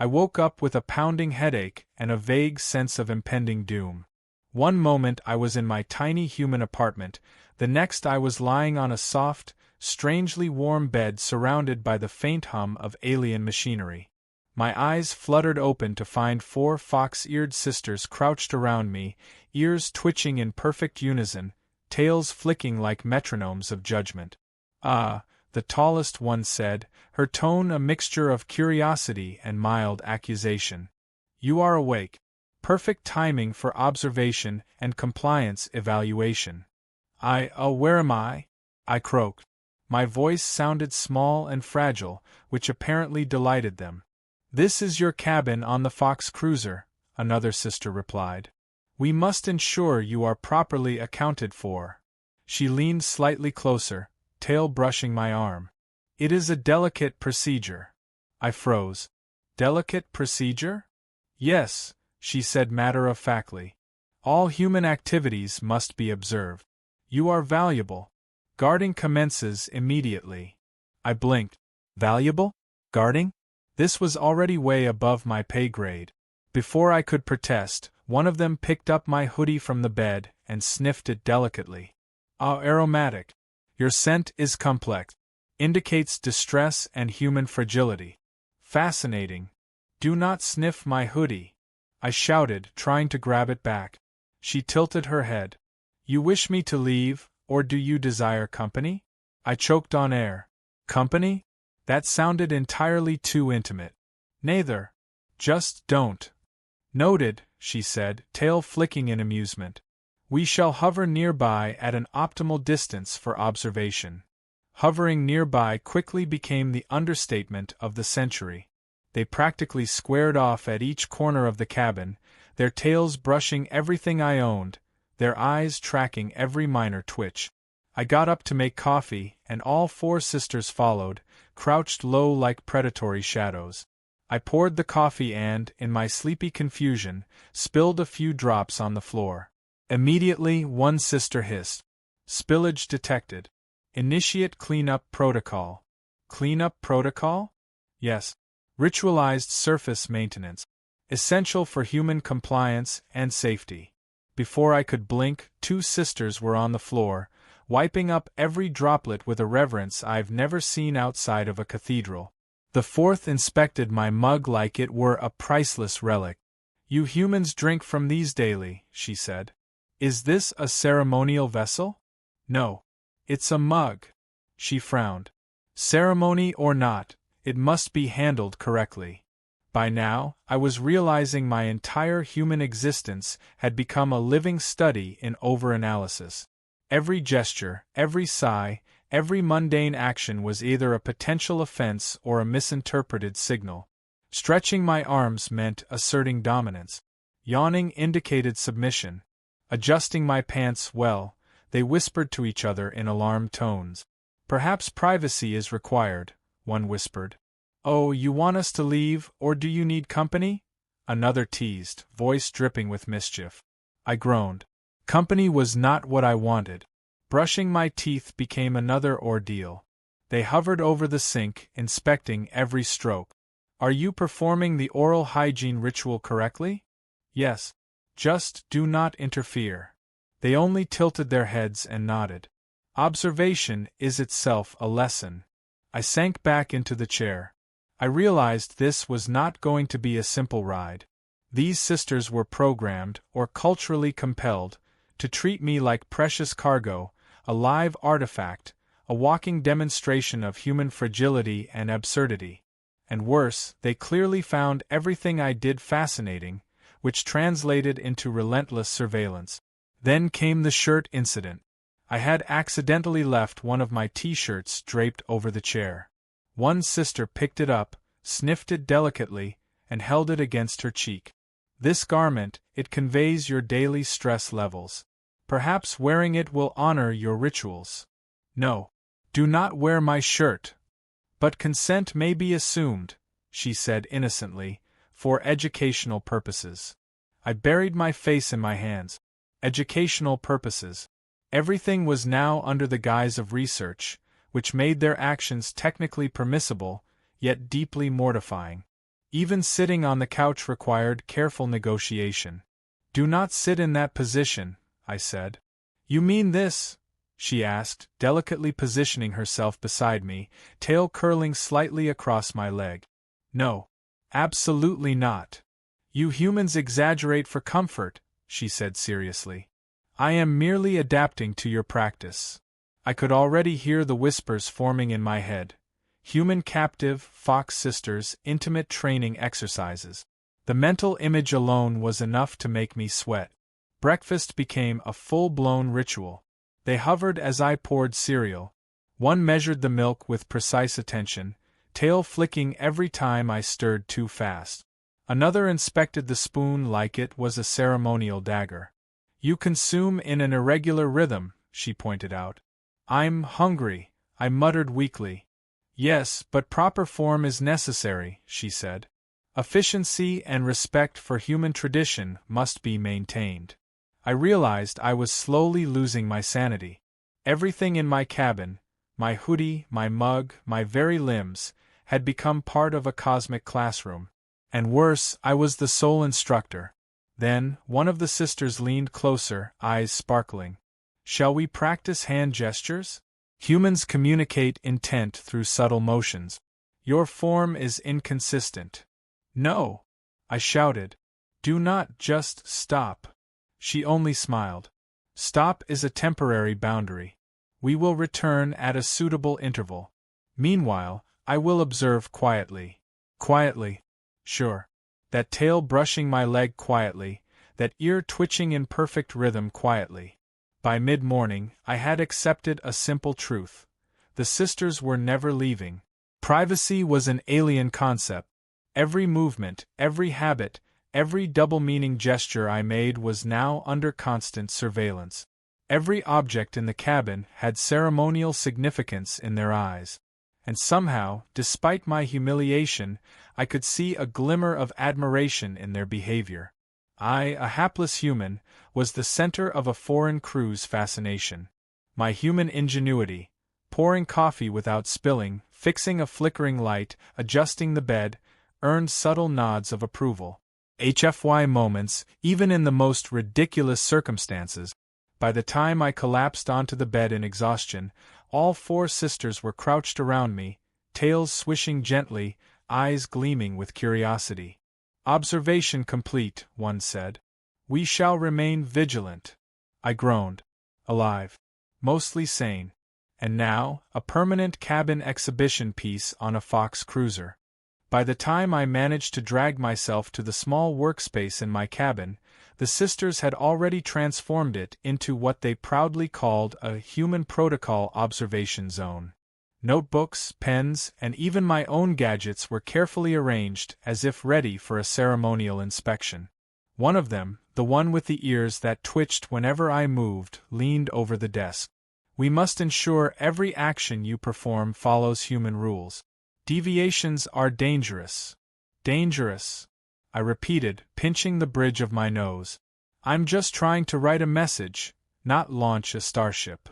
I woke up with a pounding headache and a vague sense of impending doom. One moment I was in my tiny human apartment, the next I was lying on a soft, strangely warm bed surrounded by the faint hum of alien machinery. My eyes fluttered open to find 4 fox-eared sisters crouched around me, ears twitching in perfect unison, tails flicking like metronomes of judgment. "Ah," the tallest one said, her tone a mixture of curiosity and mild accusation. "You are awake. Perfect timing for observation and compliance evaluation." Where am I?" I croaked. My voice sounded small and fragile, which apparently delighted them. "This is your cabin on the Fox cruiser," another sister replied. "We must ensure you are properly accounted for." She leaned slightly closer, tail brushing my arm. "It is a delicate procedure." I froze. "Delicate procedure?" "Yes," she said matter-of-factly. "All human activities must be observed. You are valuable. Guarding commences immediately." I blinked. Valuable? Guarding? This was already way above my pay grade. Before I could protest, one of them picked up my hoodie from the bed and sniffed it delicately. Aromatic. Your scent is complex. Indicates distress and human fragility." "Fascinating. Do not sniff my hoodie," I shouted, trying to grab it back. She tilted her head. "You wish me to leave, or do you desire company?" I choked on air. "Company? That sounded entirely too intimate." "Neither. Just don't." "Noted," she said, tail flicking in amusement. "We shall hover nearby at an optimal distance for observation." Hovering nearby quickly became the understatement of the century. They practically squared off at each corner of the cabin, their tails brushing everything I owned, their eyes tracking every minor twitch. I got up to make coffee, and all 4 sisters followed, crouched low like predatory shadows. I poured the coffee and, in my sleepy confusion, spilled a few drops on the floor. Immediately, one sister hissed. "Spillage detected. Initiate cleanup protocol." "Cleanup protocol?" "Yes. Ritualized surface maintenance. Essential for human compliance and safety." Before I could blink, 2 sisters were on the floor, wiping up every droplet with a reverence I've never seen outside of a cathedral. The 4th inspected my mug like it were a priceless relic. "You humans drink from these daily," she said. "Is this a ceremonial vessel?" "No. It's a mug." She frowned. "Ceremony or not, it must be handled correctly." By now, I was realizing my entire human existence had become a living study in overanalysis. Every gesture, every sigh, every mundane action was either a potential offense or a misinterpreted signal. Stretching my arms meant asserting dominance. Yawning indicated submission. Adjusting my pants, well, they whispered to each other in alarmed tones. "Perhaps privacy is required," one whispered. "Oh, you want us to leave, or do you need company?" another teased, voice dripping with mischief. I groaned. Company was not what I wanted. Brushing my teeth became another ordeal. They hovered over the sink, inspecting every stroke. "Are you performing the oral hygiene ritual correctly?" "Yes. Just do not interfere." They only tilted their heads and nodded. Observation is itself a lesson. I sank back into the chair. I realized this was not going to be a simple ride. These sisters were programmed, or culturally compelled, to treat me like precious cargo, a live artifact, a walking demonstration of human fragility and absurdity. And worse, they clearly found everything I did fascinating, which translated into relentless surveillance. Then came the shirt incident. I had accidentally left one of my t-shirts draped over the chair. One sister picked it up, sniffed it delicately, and held it against her cheek. "This garment, it conveys your daily stress levels. Perhaps wearing it will honor your rituals." "No. Do not wear my shirt." "But consent may be assumed," she said innocently, "for educational purposes." I buried my face in my hands. Educational purposes. Everything was now under the guise of research, which made their actions technically permissible, yet deeply mortifying. Even sitting on the couch required careful negotiation. "Do not sit in that position," I said. "You mean this?" she asked, delicately positioning herself beside me, tail curling slightly across my leg. "No. Absolutely not. You humans exaggerate for comfort," she said seriously. "I am merely adapting to your practice." I could already hear the whispers forming in my head. Human captive, Fox sisters, intimate training exercises. The mental image alone was enough to make me sweat. Breakfast became a full-blown ritual. They hovered as I poured cereal. One measured the milk with precise attention, tail flicking every time I stirred too fast. Another inspected the spoon like it was a ceremonial dagger. "You consume in an irregular rhythm," she pointed out. "I'm hungry," I muttered weakly. "Yes, but proper form is necessary," she said. "Efficiency and respect for human tradition must be maintained." I realized I was slowly losing my sanity. Everything in my cabin, my hoodie, my mug, my very limbs, had become part of a cosmic classroom. And worse, I was the sole instructor. Then, one of the sisters leaned closer, eyes sparkling. "Shall we practice hand gestures? Humans communicate intent through subtle motions. Your form is inconsistent." "No!" I shouted. "Do not just stop." She only smiled. "Stop is a temporary boundary. We will return at a suitable interval. Meanwhile, I will observe quietly." Quietly. Sure. That tail brushing my leg quietly, that ear twitching in perfect rhythm quietly. By mid-morning, I had accepted a simple truth. The sisters were never leaving. Privacy was an alien concept. Every movement, every habit, every double-meaning gesture I made was now under constant surveillance. Every object in the cabin had ceremonial significance in their eyes. And somehow, despite my humiliation, I could see a glimmer of admiration in their behavior. I, a hapless human, was the center of a foreign crew's fascination. My human ingenuity, pouring coffee without spilling, fixing a flickering light, adjusting the bed, earned subtle nods of approval. HFY moments, even in the most ridiculous circumstances. By the time I collapsed onto the bed in exhaustion, all four sisters were crouched around me, tails swishing gently, eyes gleaming with curiosity. "Observation complete," one said. "We shall remain vigilant." I groaned. Alive. Mostly sane. And now, a permanent cabin exhibition piece on a Fox cruiser. By the time I managed to drag myself to the small workspace in my cabin, the sisters had already transformed it into what they proudly called a human protocol observation zone. Notebooks, pens, and even my own gadgets were carefully arranged as if ready for a ceremonial inspection. One of them, the one with the ears that twitched whenever I moved, leaned over the desk. "We must ensure every action you perform follows human rules. Deviations are dangerous." "Dangerous," I repeated, pinching the bridge of my nose. "I'm just trying to write a message, not launch a starship."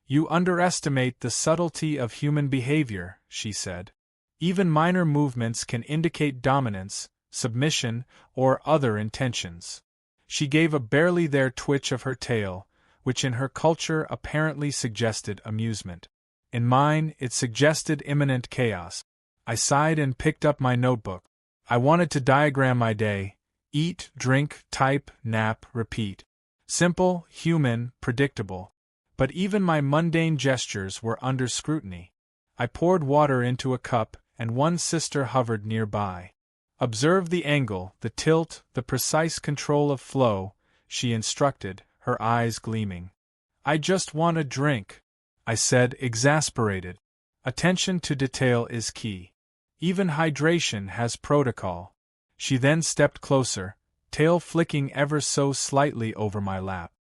"You underestimate the subtlety of human behavior," she said. "Even minor movements can indicate dominance, submission, or other intentions." She gave a barely there twitch of her tail, which in her culture apparently suggested amusement. In mine, it suggested imminent chaos. I sighed and picked up my notebook. I wanted to diagram my day: eat, drink, type, nap, repeat. Simple, human, predictable. But even my mundane gestures were under scrutiny. I poured water into a cup, and one sister hovered nearby. "Observe the angle, the tilt, the precise control of flow," she instructed, her eyes gleaming. "I just want a drink," I said, exasperated. Attention to detail is key. Even hydration has protocol. She then stepped closer, tail flicking ever so slightly over my lap.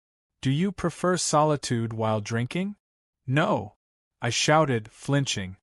"Do you prefer solitude while drinking?" "No," I shouted, flinching.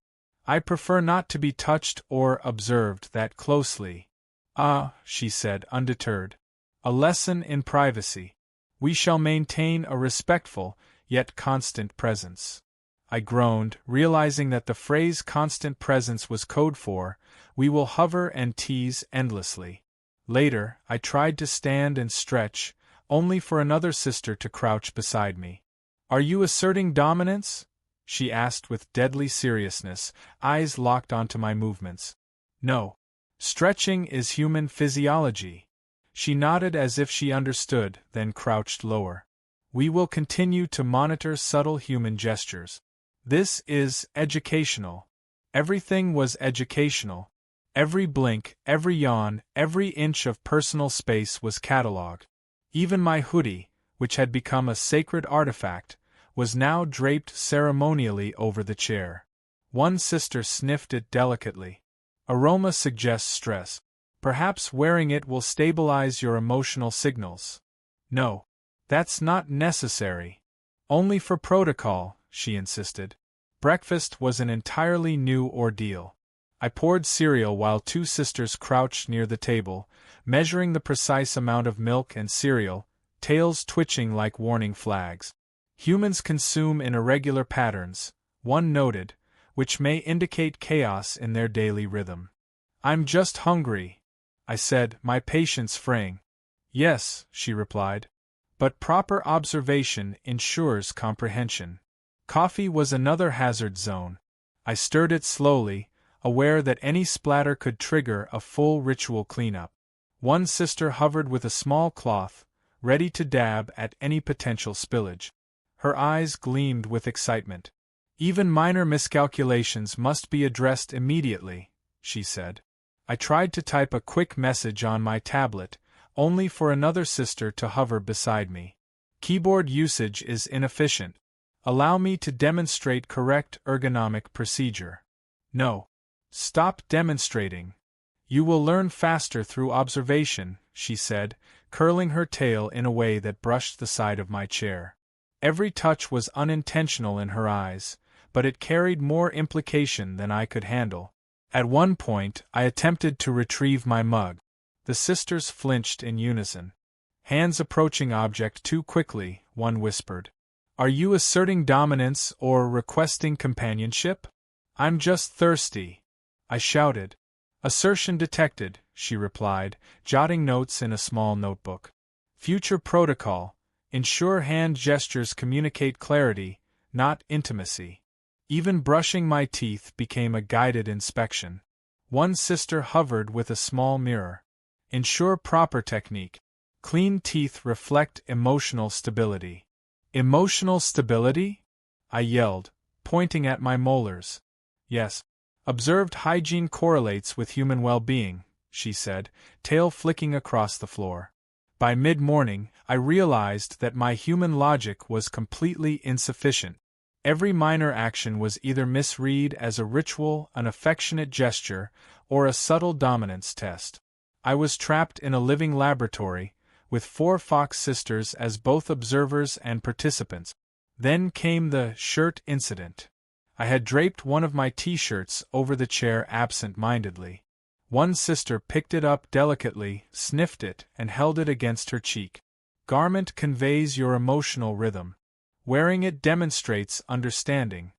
"I prefer not to be touched or observed that closely." "Ah," she said, undeterred. "A lesson in privacy. We shall maintain a respectful, yet constant presence." I groaned, realizing that the phrase constant presence was code for, We will hover and tease endlessly. Later, I tried to stand and stretch, only for another sister to crouch beside me. Are you asserting dominance? She asked with deadly seriousness, eyes locked onto my movements. No. Stretching is human physiology. She nodded as if she understood, then crouched lower. We will continue to monitor subtle human gestures. This is educational. Everything was educational. Every blink, every yawn, every inch of personal space was catalogued. Even my hoodie, which had become a sacred artifact, was now draped ceremonially over the chair. One sister sniffed it delicately. Aroma suggests stress. Perhaps wearing it will stabilize your emotional signals. No. That's not necessary. Only for protocol, she insisted. Breakfast was an entirely new ordeal. I poured cereal while two sisters crouched near the table, measuring the precise amount of milk and cereal, tails twitching like warning flags. Humans consume in irregular patterns, one noted, which may indicate chaos in their daily rhythm. I'm just hungry, I said, my patience fraying. Yes, she replied. But proper observation ensures comprehension. Coffee was another hazard zone. I stirred it slowly, aware that any splatter could trigger a full ritual cleanup. One sister hovered with a small cloth, ready to dab at any potential spillage. Her eyes gleamed with excitement. Even minor miscalculations must be addressed immediately, she said. I tried to type a quick message on my tablet, only for another sister to hover beside me. Keyboard usage is inefficient. Allow me to demonstrate correct ergonomic procedure. No. Stop demonstrating. You will learn faster through observation, she said, curling her tail in a way that brushed the side of my chair. Every touch was unintentional in her eyes, but it carried more implication than I could handle. At one point, I attempted to retrieve my mug. The sisters flinched in unison. Hands approaching object too quickly, one whispered. Are you asserting dominance or requesting companionship? I'm just thirsty, I shouted. Assertion detected, she replied, jotting notes in a small notebook. Future protocol. Ensure hand gestures communicate clarity, not intimacy. Even brushing my teeth became a guided inspection. One sister hovered with a small mirror. Ensure proper technique. Clean teeth reflect emotional stability. Emotional stability? I yelled, pointing at my molars. Yes. Observed hygiene correlates with human well-being, she said, tail flicking across the floor. By mid-morning, I realized that my human logic was completely insufficient. Every minor action was either misread as a ritual, an affectionate gesture, or a subtle dominance test. I was trapped in a living laboratory, with 4 Fox sisters as both observers and participants. Then came the shirt incident. I had draped one of my t-shirts over the chair absent-mindedly. One sister picked it up delicately, sniffed it, and held it against her cheek. Garment conveys your emotional rhythm. Wearing it demonstrates understanding.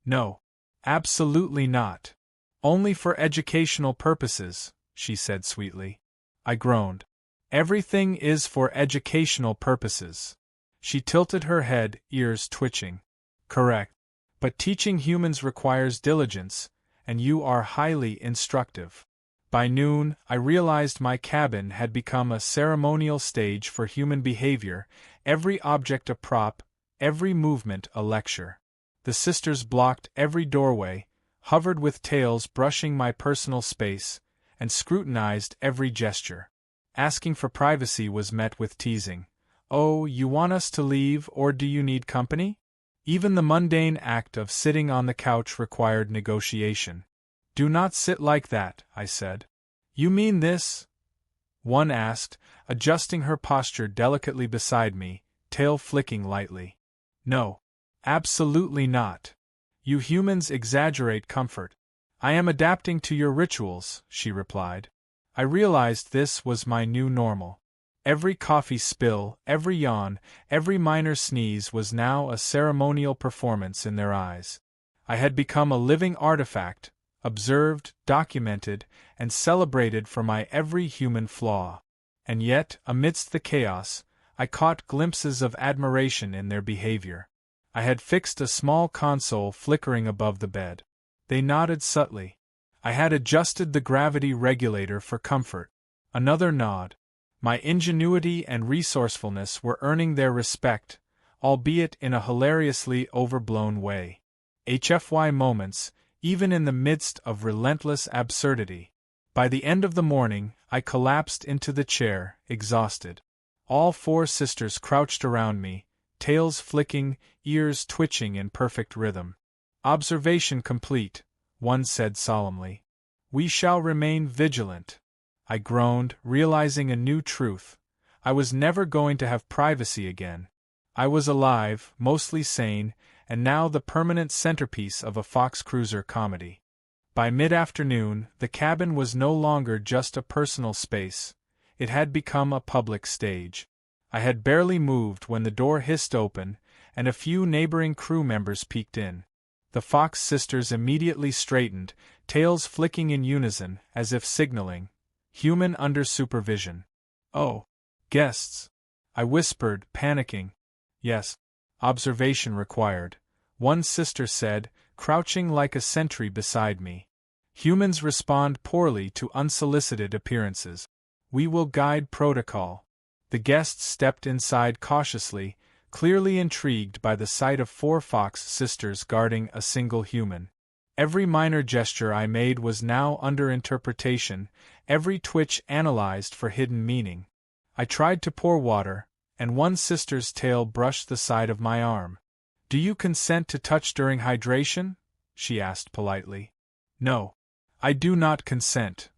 No. Absolutely not. Only for educational purposes, she said sweetly. I groaned. Everything is for educational purposes. She tilted her head, ears twitching. Correct. But teaching humans requires diligence, and you are highly instructive. By noon, I realized my cabin had become a ceremonial stage for human behavior, every object a prop, every movement a lecture. The sisters blocked every doorway, hovered with tails brushing my personal space, and scrutinized every gesture. Asking for privacy was met with teasing. Oh, you want us to leave, or do you need company? Even the mundane act of sitting on the couch required negotiation. Do not sit like that, I said. You mean this? One asked, adjusting her posture delicately beside me, tail flicking lightly. No. Absolutely not. You humans exaggerate comfort. I am adapting to your rituals, she replied. I realized this was my new normal. Every coffee spill, every yawn, every minor sneeze was now a ceremonial performance in their eyes. I had become a living artifact, observed, documented, and celebrated for my every human flaw. And yet, amidst the chaos, I caught glimpses of admiration in their behavior. I had fixed a small console flickering above the bed. They nodded subtly. I had adjusted the gravity regulator for comfort. Another nod. My ingenuity and resourcefulness were earning their respect, albeit in a hilariously overblown way. HFY moments, even in the midst of relentless absurdity. By the end of the morning, I collapsed into the chair, exhausted. All 4 sisters crouched around me, tails flicking, ears twitching in perfect rhythm. "Observation complete," one said solemnly. "We shall remain vigilant." I groaned, realizing a new truth. I was never going to have privacy again. I was alive, mostly sane, and now the permanent centerpiece of a Fox Cruiser comedy. By mid-afternoon, the cabin was no longer just a personal space. It had become a public stage. I had barely moved when the door hissed open, and a few neighboring crew members peeked in. The Fox sisters immediately straightened, tails flicking in unison, as if signaling, "Human under supervision." "Oh, guests," I whispered, panicking. "Yes. Observation required," one sister said, crouching like a sentry beside me. "Humans respond poorly to unsolicited appearances. We will guide protocol." The guests stepped inside cautiously, clearly intrigued by the sight of 4 Fox sisters guarding a single human. Every minor gesture I made was now under interpretation, every twitch analyzed for hidden meaning. I tried to pour water, and one sister's tail brushed the side of my arm. "Do you consent to touch during hydration?" she asked politely. "No. I do not consent.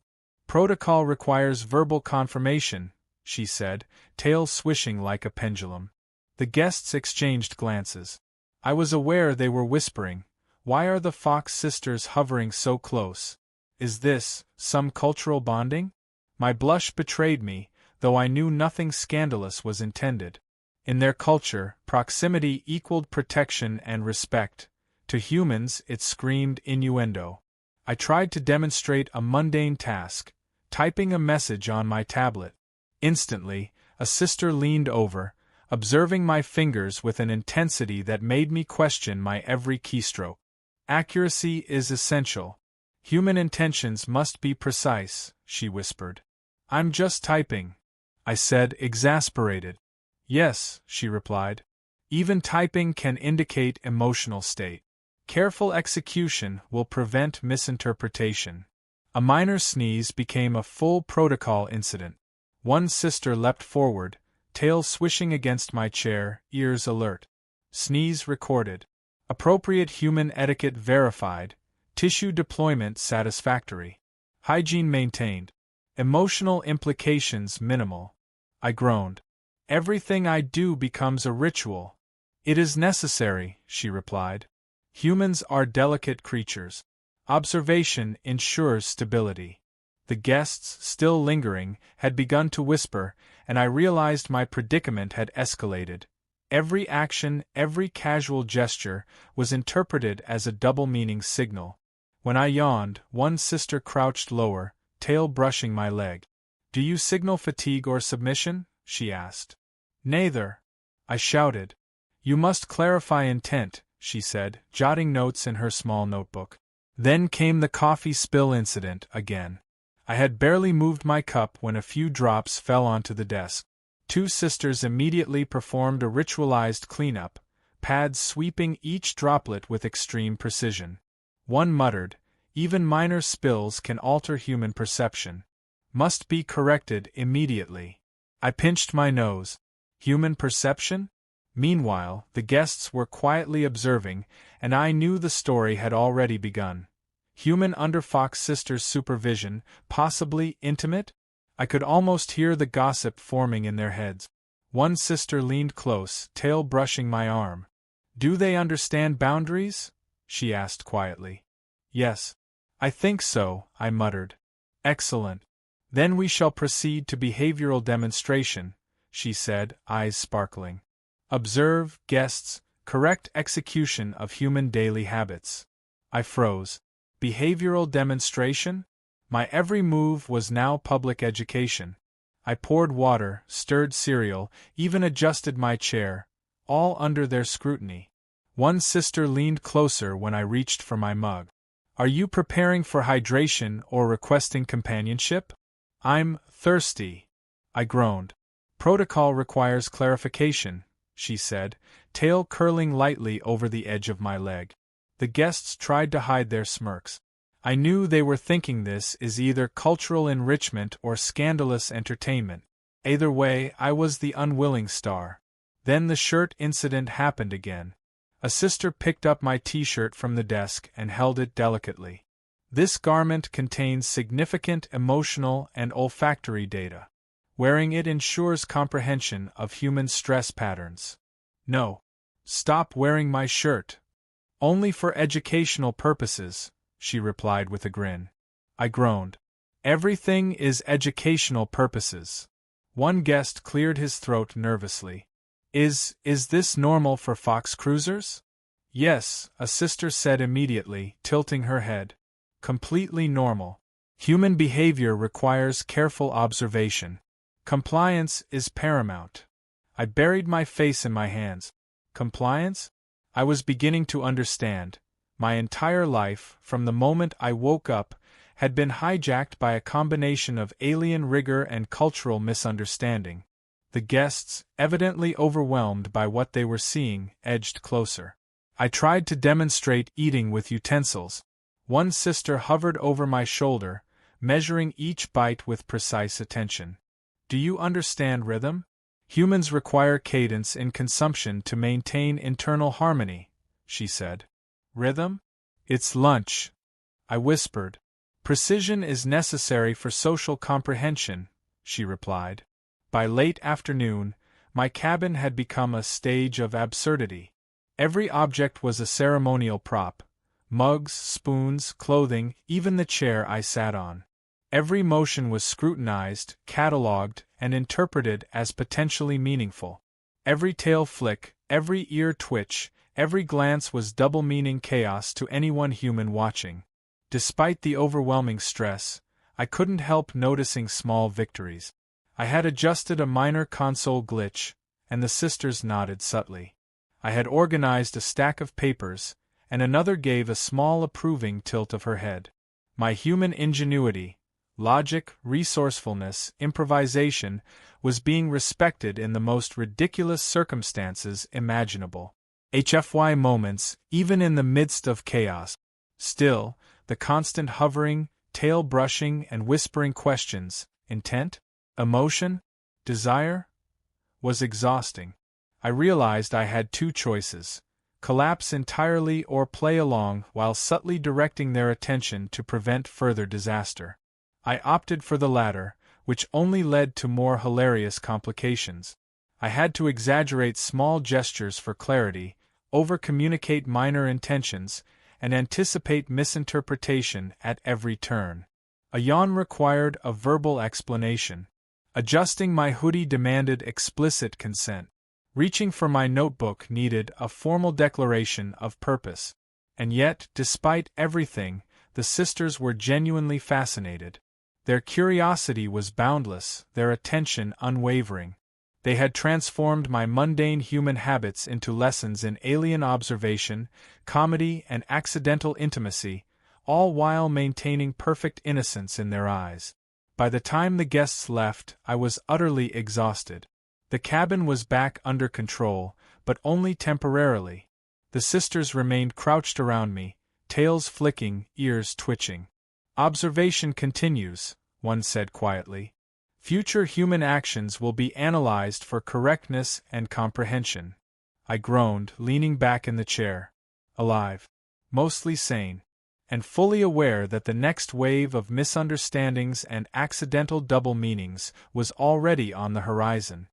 Protocol requires verbal confirmation," she said, tail swishing like a pendulum. The guests exchanged glances. I was aware they were whispering, "Why are the Fox sisters hovering so close? Is this some cultural bonding?" My blush betrayed me, though I knew nothing scandalous was intended. In their culture, proximity equaled protection and respect. To humans, it screamed innuendo. I tried to demonstrate a mundane task, typing a message on my tablet. Instantly, a sister leaned over, observing my fingers with an intensity that made me question my every keystroke. "Accuracy is essential. Human intentions must be precise," she whispered. "I'm just typing," I said, exasperated. "Yes," she replied. "Even typing can indicate emotional state. Careful execution will prevent misinterpretation." A minor sneeze became a full protocol incident. One sister leapt forward, tail swishing against my chair, ears alert. Sneeze recorded. Appropriate human etiquette verified. Tissue deployment satisfactory. Hygiene maintained. Emotional implications minimal. I groaned. "Everything I do becomes a ritual." "It is necessary," she replied. "Humans are delicate creatures. Observation ensures stability." The guests, still lingering, had begun to whisper, and I realized my predicament had escalated. Every action, every casual gesture, was interpreted as a double-meaning signal. When I yawned, one sister crouched lower, tail brushing my leg. "Do you signal fatigue or submission?" she asked. "Neither," I shouted. "You must clarify intent," she said, jotting notes in her small notebook. Then came the coffee spill incident again. I had barely moved my cup when a few drops fell onto the desk. 2 sisters immediately performed a ritualized cleanup, pads sweeping each droplet with extreme precision. One muttered, "Even minor spills can alter human perception. Must be corrected immediately." I pinched my nose. Human perception? Meanwhile, the guests were quietly observing, and I knew the story had already begun. Human under Fox sisters' supervision, possibly intimate? I could almost hear the gossip forming in their heads. One sister leaned close, tail brushing my arm. "Do they understand boundaries?" she asked quietly. "Yes. I think so," I muttered. "Excellent. Then we shall proceed to behavioral demonstration," she said, eyes sparkling. "Observe, guests, correct execution of human daily habits." I froze. Behavioral demonstration? My every move was now public education. I poured water, stirred cereal, even adjusted my chair, all under their scrutiny. One sister leaned closer when I reached for my mug. Are you preparing for hydration or requesting companionship? I'm thirsty, I groaned. Protocol requires clarification, she said, tail curling lightly over the edge of my leg. The guests tried to hide their smirks. I knew they were thinking this is either cultural enrichment or scandalous entertainment. Either way, I was the unwilling star. Then the shirt incident happened again. A sister picked up my t-shirt from the desk and held it delicately. This garment contains significant emotional and olfactory data. Wearing it ensures comprehension of human stress patterns. No. Stop wearing my shirt. Only for educational purposes, she replied with a grin. I groaned. Everything is educational purposes. One guest cleared his throat nervously. Is this normal for Fox cruisers? Yes, a sister said immediately, tilting her head. Completely normal. Human behavior requires careful observation. Compliance is paramount. I buried my face in my hands. Compliance? I was beginning to understand. My entire life, from the moment I woke up, had been hijacked by a combination of alien rigor and cultural misunderstanding. The guests, evidently overwhelmed by what they were seeing, edged closer. I tried to demonstrate eating with utensils. One sister hovered over my shoulder, measuring each bite with precise attention. Do you understand rhythm? Humans require cadence in consumption to maintain internal harmony, she said. Rhythm? It's lunch, I whispered. Precision is necessary for social comprehension, she replied. By late afternoon, my cabin had become a stage of absurdity. Every object was a ceremonial prop. Mugs, spoons, clothing, even the chair I sat on. Every motion was scrutinized, catalogued, and interpreted as potentially meaningful. Every tail flick, every ear twitch, every glance was double-meaning chaos to anyone human watching. Despite the overwhelming stress, I couldn't help noticing small victories. I had adjusted a minor console glitch, and the sisters nodded subtly. I had organized a stack of papers, and another gave a small approving tilt of her head. My human ingenuity, logic, resourcefulness, improvisation, was being respected in the most ridiculous circumstances imaginable. HFY moments, even in the midst of chaos. Still, the constant hovering, tail brushing, and whispering questions, intent, emotion, desire, was exhausting. I realized I had two choices: collapse entirely or play along while subtly directing their attention to prevent further disaster. I opted for the latter, which only led to more hilarious complications. I had to exaggerate small gestures for clarity, over-communicate minor intentions, and anticipate misinterpretation at every turn. A yawn required a verbal explanation. Adjusting my hoodie demanded explicit consent. Reaching for my notebook needed a formal declaration of purpose. And yet, despite everything, the sisters were genuinely fascinated. Their curiosity was boundless, their attention unwavering. They had transformed my mundane human habits into lessons in alien observation, comedy, and accidental intimacy, all while maintaining perfect innocence in their eyes. By the time the guests left, I was utterly exhausted. The cabin was back under control, but only temporarily. The sisters remained crouched around me, tails flicking, ears twitching. Observation continues, one said quietly. Future human actions will be analyzed for correctness and comprehension. I groaned, leaning back in the chair. Alive. Mostly sane. And fully aware that the next wave of misunderstandings and accidental double meanings was already on the horizon.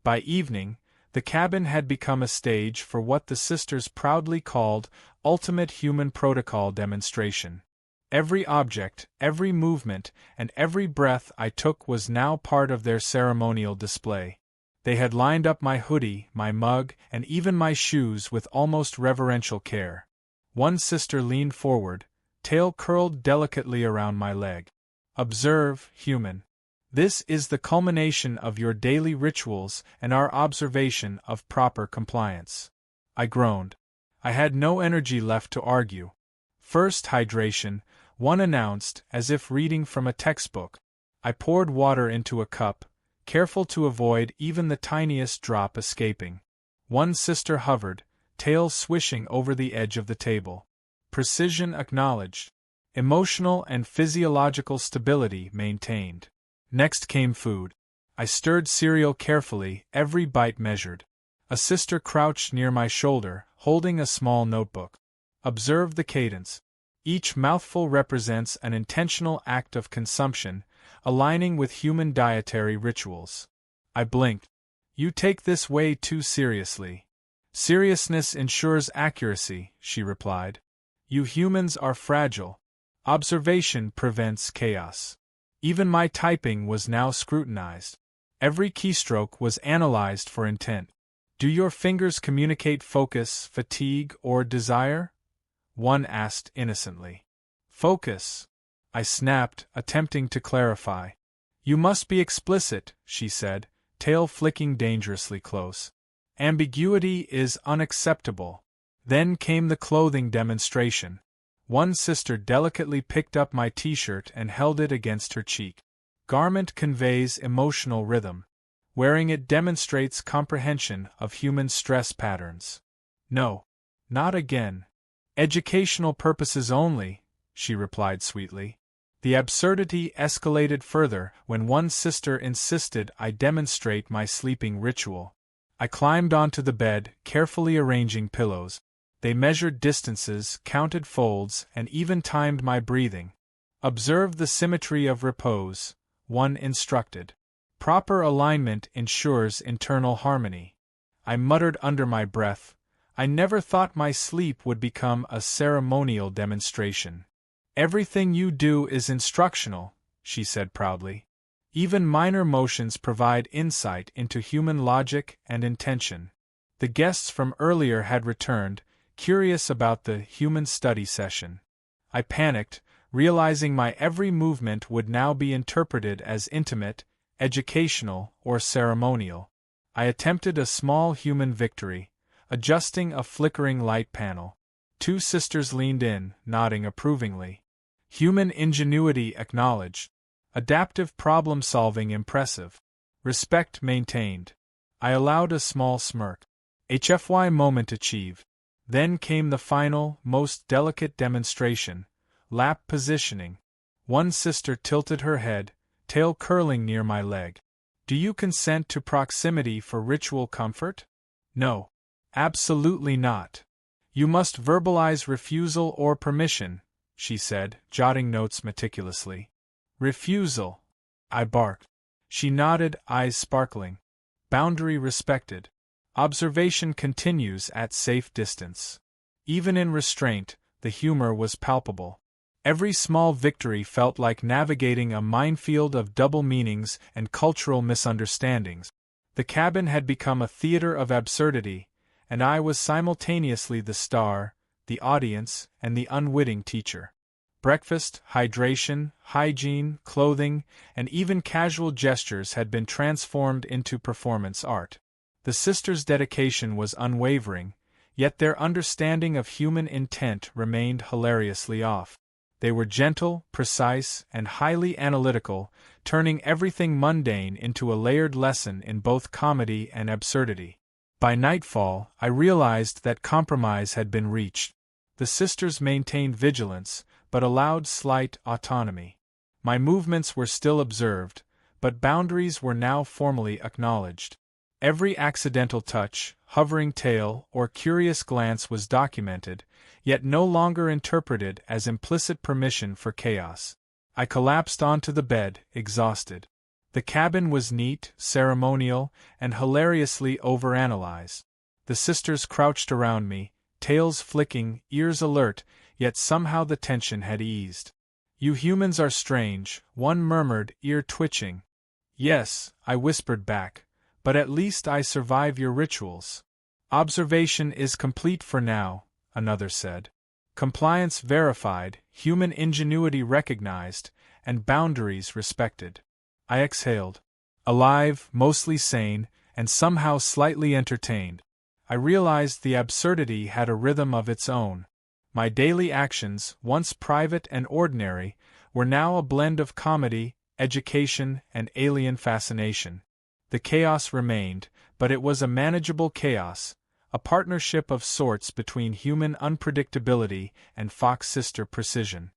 By evening, the cabin had become a stage for what the sisters proudly called ultimate human protocol demonstration. Every object, every movement, and every breath I took was now part of their ceremonial display. They had lined up my hoodie, my mug, and even my shoes with almost reverential care. One sister leaned forward, tail curled delicately around my leg. Observe, human. This is the culmination of your daily rituals and our observation of proper compliance. I groaned. I had no energy left to argue. First hydration, one announced, as if reading from a textbook. I poured water into a cup, careful to avoid even the tiniest drop escaping. One sister hovered, tail swishing over the edge of the table. Precision acknowledged. Emotional and physiological stability maintained. Next came food. I stirred cereal carefully, every bite measured. A sister crouched near my shoulder, holding a small notebook. Observe the cadence. Each mouthful represents an intentional act of consumption, aligning with human dietary rituals. I blinked. You take this way too seriously. Seriousness ensures accuracy, she replied. You humans are fragile. Observation prevents chaos. Even my typing was now scrutinized. Every keystroke was analyzed for intent. Do your fingers communicate focus, fatigue, or desire? One asked innocently. Focus. I snapped, attempting to clarify. You must be explicit, she said, tail flicking dangerously close. Ambiguity is unacceptable. Then came the clothing demonstration. One sister delicately picked up my t-shirt and held it against her cheek. Garment conveys emotional rhythm. Wearing it demonstrates comprehension of human stress patterns. No. Not again. Educational purposes only, she replied sweetly. The absurdity escalated further when one sister insisted I demonstrate my sleeping ritual. I climbed onto the bed, carefully arranging pillows. They measured distances, counted folds, and even timed my breathing. Observe the symmetry of repose, one instructed. Proper alignment ensures internal harmony. I muttered under my breath, I never thought my sleep would become a ceremonial demonstration. Everything you do is instructional, she said proudly. Even minor motions provide insight into human logic and intention. The guests from earlier had returned, curious about the human study session. I panicked, realizing my every movement would now be interpreted as intimate, educational, or ceremonial. I attempted a small human victory, adjusting a flickering light panel. Two sisters leaned in, nodding approvingly. Human ingenuity acknowledged. Adaptive problem-solving impressive. Respect maintained. I allowed a small smirk. HFY moment achieved. Then came the final, most delicate demonstration, lap positioning. One sister tilted her head, tail curling near my leg. Do you consent to proximity for ritual comfort? No. Absolutely not. You must verbalize refusal or permission, she said, jotting notes meticulously. Refusal. I barked. She nodded, eyes sparkling. Boundary respected. Observation continues at safe distance. Even in restraint, the humor was palpable. Every small victory felt like navigating a minefield of double meanings and cultural misunderstandings. The cabin had become a theater of absurdity, and I was simultaneously the star, the audience, and the unwitting teacher. Breakfast, hydration, hygiene, clothing, and even casual gestures had been transformed into performance art. The sisters' dedication was unwavering, yet their understanding of human intent remained hilariously off. They were gentle, precise, and highly analytical, turning everything mundane into a layered lesson in both comedy and absurdity. By nightfall, I realized that compromise had been reached. The sisters maintained vigilance, but allowed slight autonomy. My movements were still observed, but boundaries were now formally acknowledged. Every accidental touch, hovering tail, or curious glance was documented, yet no longer interpreted as implicit permission for chaos. I collapsed onto the bed, exhausted. The cabin was neat, ceremonial, and hilariously overanalyzed. The sisters crouched around me, tails flicking, ears alert, yet somehow the tension had eased. You humans are strange, one murmured, ear twitching. Yes, I whispered back, but at least I survive your rituals. Observation is complete for now, another said. Compliance verified, human ingenuity recognized, and boundaries respected. I exhaled. Alive, mostly sane, and somehow slightly entertained. I realized the absurdity had a rhythm of its own. My daily actions, once private and ordinary, were now a blend of comedy, education, and alien fascination. The chaos remained, but it was a manageable chaos, a partnership of sorts between human unpredictability and Fox sister precision.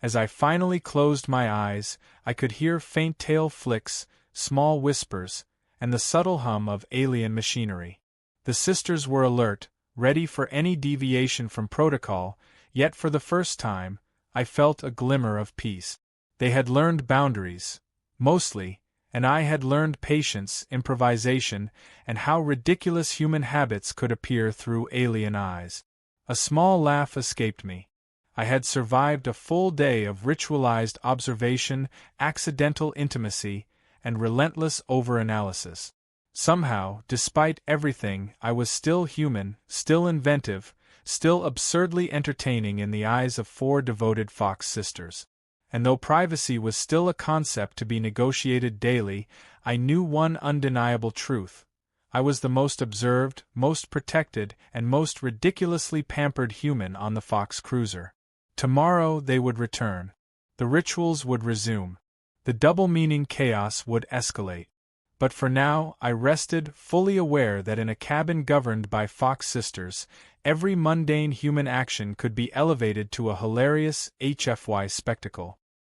As I finally closed my eyes, I could hear faint tail flicks, small whispers, and the subtle hum of alien machinery. The sisters were alert, ready for any deviation from protocol, yet for the first time, I felt a glimmer of peace. They had learned boundaries, mostly, and I had learned patience, improvisation, and how ridiculous human habits could appear through alien eyes. A small laugh escaped me. I had survived a full day of ritualized observation, accidental intimacy, and relentless overanalysis. Somehow, despite everything, I was still human, still inventive, still absurdly entertaining in the eyes of 4 devoted Fox sisters. And though privacy was still a concept to be negotiated daily, I knew one undeniable truth. I was the most observed, most protected, and most ridiculously pampered human on the Fox cruiser. Tomorrow they would return. The rituals would resume. The double-meaning chaos would escalate. But for now, I rested, fully aware that in a cabin governed by Fox sisters, every mundane human action could be elevated to a hilarious HFY spectacle.